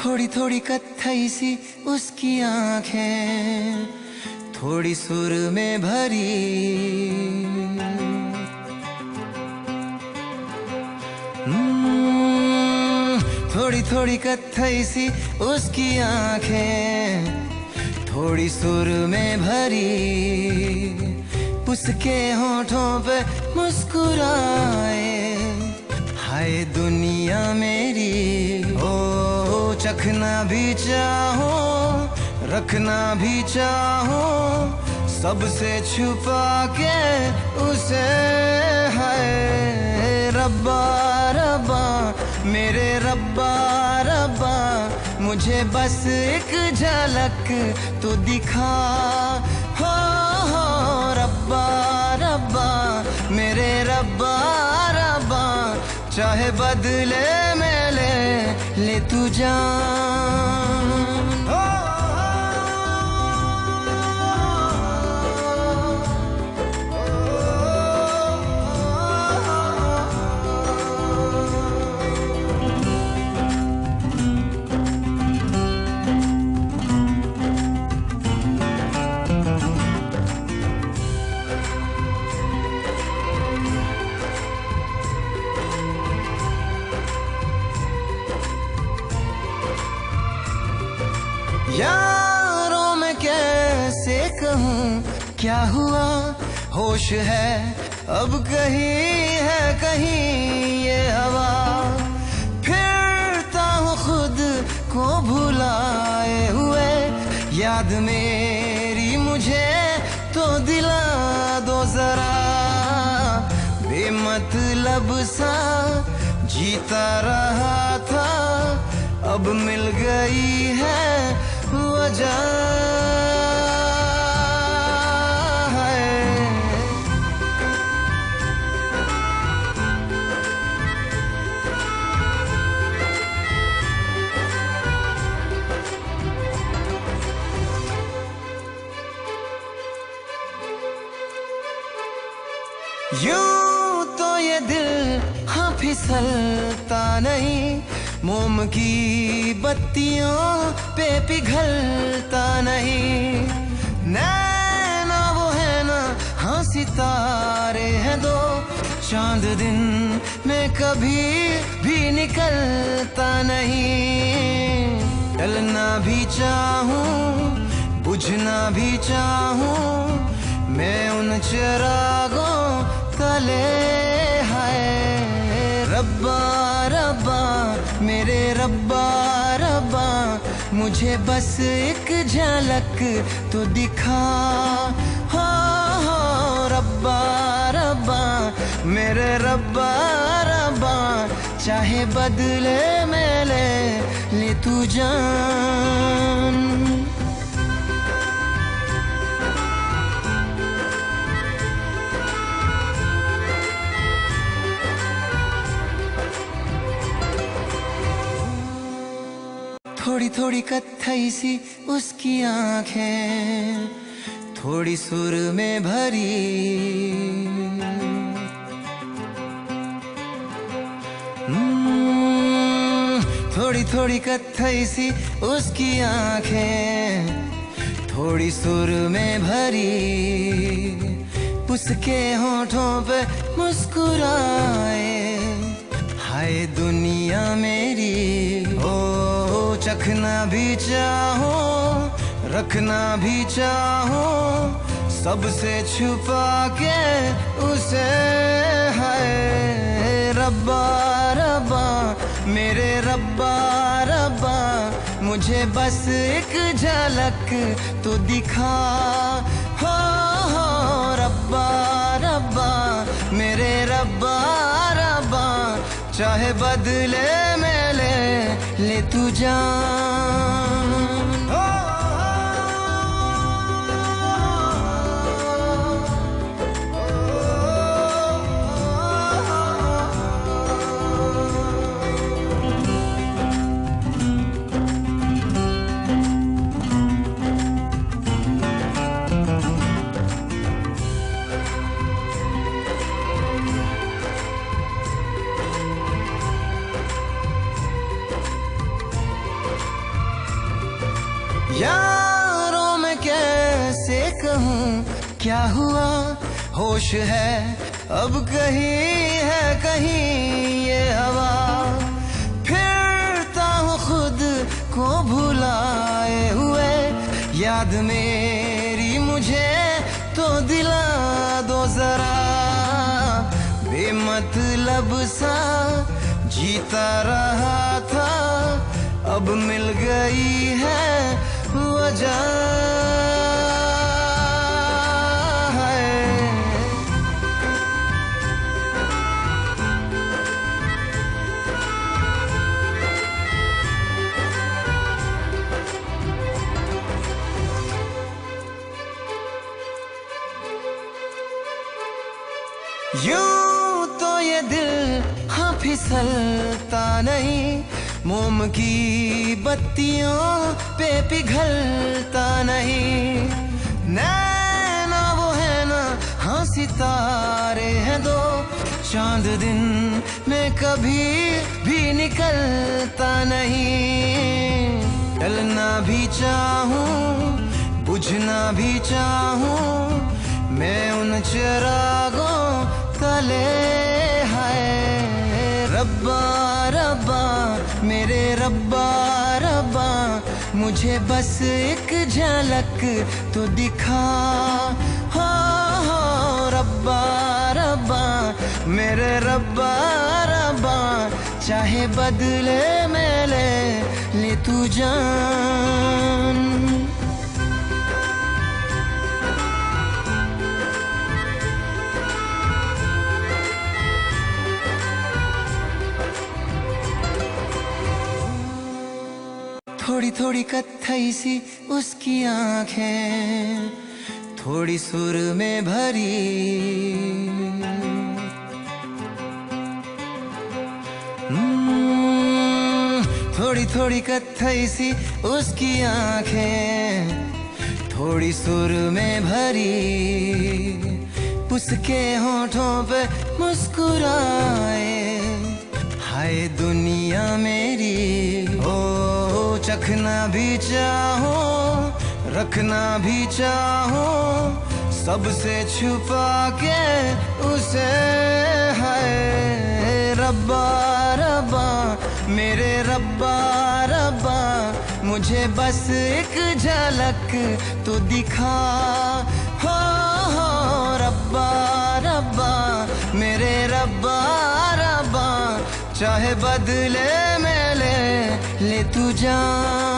थोड़ी थोड़ी कत्थई सी उसकी आंखें, थोड़ी सुर में भरी। थोड़ी थोड़ी कत्थई सी उसकी आंखें, थोड़ी सुर में भरी। उसके होठों पे मुस्कुराए, हाय दुनिया मेरी। ओ चखना भी चाहो, रखना भी चाहो, सबसे छुपा के उसे। है रब्बा रब्बा मेरे रब्बा रब्बा, मुझे बस एक झलक तो दिखा। हो रब्बा रब्बा मेरे रब्बा रब्बा, चाहे बदले में ले तू जान। यारों मैं कैसे कहूँ क्या हुआ, होश है अब कहीं है कहीं ये हवा। फिरता हूँ खुद को भुलाए हुए, याद मेरी मुझे तो दिला दो जरा। बेमतलब सा जीता रहा था, अब मिल गई है वजह। यूं तो ये दिल हाँ फिसलता नहीं, मोम की बत्तियों पे पिघलता नहीं। नैना वो है ना हाँ सितारे हैं दो, चांद दिन में कभी भी निकलता नहीं। टलना भी चाहूं बुझना भी चाहूं, मैं उन चिरागों तले। है रब्बा रब्बा मेरे रब्बा रब्बा, मुझे बस एक झलक तो दिखा। हो रब्बा रब्बा मेरे रब्बा रब्बा, चाहे बदले में ले तू जान। थोड़ी थोड़ी कत्थई सी उसकी आंखें, थोड़ी सुर में भरी। थोड़ी थोड़ी कत्थई सी उसकी आंखें, थोड़ी सुर में भरी। उसके होठों पे मुस्कुराए, हाय दुनिया मेरी। ओ चखना भी चाहो, रखना भी चाहो, सबसे छुपा के उसे। है रब्बा रब्बा मेरे रब्बा रब्बा, मुझे बस एक झलक तो दिखा। हो रब्बा रब्बा मेरे रब्बा रब्बा, चाहे बदले में ले तू जान। यारों में कैसे कहूँ क्या हुआ, होश है अब कहीं है कहीं ये हवा। फिरता हूँ खुद को भुलाए हुए, याद मेरी मुझे तो दिला दो जरा। बेमतलब सा जीता रहा था, अब मिल गई है वजह। यूं तो ये दिल हाँ फिसलता नहीं, मोम की बत्तियों पे पिघलता नहीं। नैना वो है ना हाँ सितारे हैं दो, चांद दिन में कभी भी निकलता नहीं। जलना भी चाहूं बुझना भी चाहूं, मैं उन चिरागों तले। हाय रब्बा रब्बा मेरे रब्बा रब्बा, मुझे बस एक झलक तो दिखा। हो रब्बा रब्बा मेरे रब्बा रब्बा, चाहे बदले में ले तू जान। थोड़ी थोड़ी कत्थई सी उसकी आंखें, थोड़ी सुर में भरी। थोड़ी थोड़ी कत्थई सी उसकी आंखें, थोड़ी सुर में भरी। उसके होठों पे मुस्कुराए, हाय दुनिया मेरी। ओ चखना भी चाहो रखना भी चाहो, सबसे छुपा के उसे। हाय रब्बा रब्बा मेरे रब्बा रब्बा, मुझे बस एक झलक तो दिखा। हो रब्बा रब्बा मेरे रब्बा रब्बा, चाहे बदले में ले तू जान।